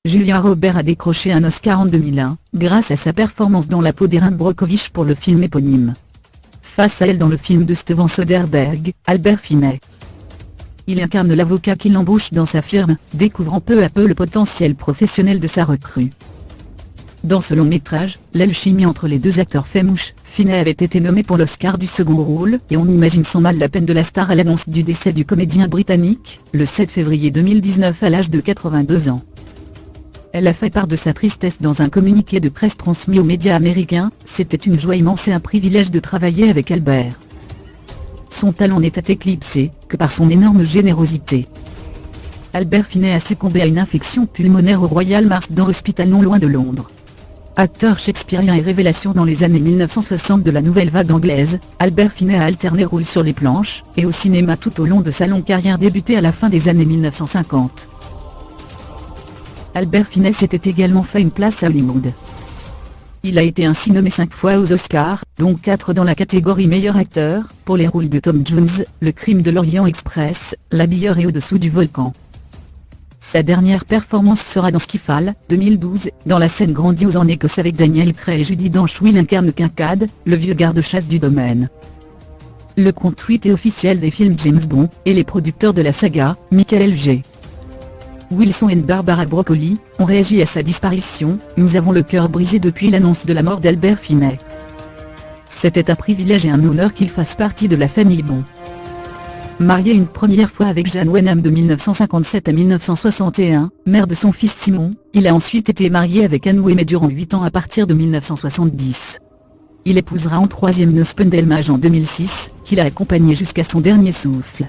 Julia Roberts a décroché un Oscar en 2001, grâce à sa performance dans La peau d'Erin Brockovich pour le film éponyme. Face à elle dans le film de Steven Soderbergh, Albert Finney. Il incarne l'avocat qui l'embauche dans sa firme, découvrant peu à peu le potentiel professionnel de sa recrue. Dans ce long métrage, l'alchimie entre les deux acteurs fait mouche. Finney avait été nommé pour l'Oscar du second rôle et on imagine sans mal la peine de la star à l'annonce du décès du comédien britannique, le 7 février 2019 à l'âge de 82 ans. Elle a fait part de sa tristesse dans un communiqué de presse transmis aux médias américains. C'était une joie immense et un privilège de travailler avec Albert. Son talent n'était éclipsé que par son énorme générosité. Albert Finney a succombé à une infection pulmonaire au Royal Marsden Hospital non loin de Londres. Acteur shakespearien et révélation dans les années 1960 de la nouvelle vague anglaise, Albert Finney a alterné rôles sur les planches et au cinéma tout au long de sa longue carrière débutée à la fin des années 1950. Albert Finney s'était également fait une place à Hollywood. Il a été ainsi nommé 5 fois aux Oscars, dont 4 dans la catégorie meilleur acteur, pour les rôles de Tom Jones, Le Crime de l'Orient Express, L'Habilleur et Au-dessous du volcan. Sa dernière performance sera dans Skyfall, 2012, dans la scène grandiose en Écosse avec Daniel Craig et Judi Dench où il incarne Kincaid, le vieux garde-chasse du domaine. Le compte Twitter officiel des films James Bond, et les producteurs de la saga, Michael G. Wilson et Barbara Broccoli, ont réagi à sa disparition. Nous avons le cœur brisé depuis l'annonce de la mort d'Albert Finney. C'était un privilège et un honneur qu'il fasse partie de la famille Bond. Marié une première fois avec Jeanne Wenham de 1957 à 1961, mère de son fils Simon, il a ensuite été marié avec Anne Ouimet durant 8 ans à partir de 1970. Il épousera en troisième noces Pendelmage en 2006, qu'il a accompagné jusqu'à son dernier souffle.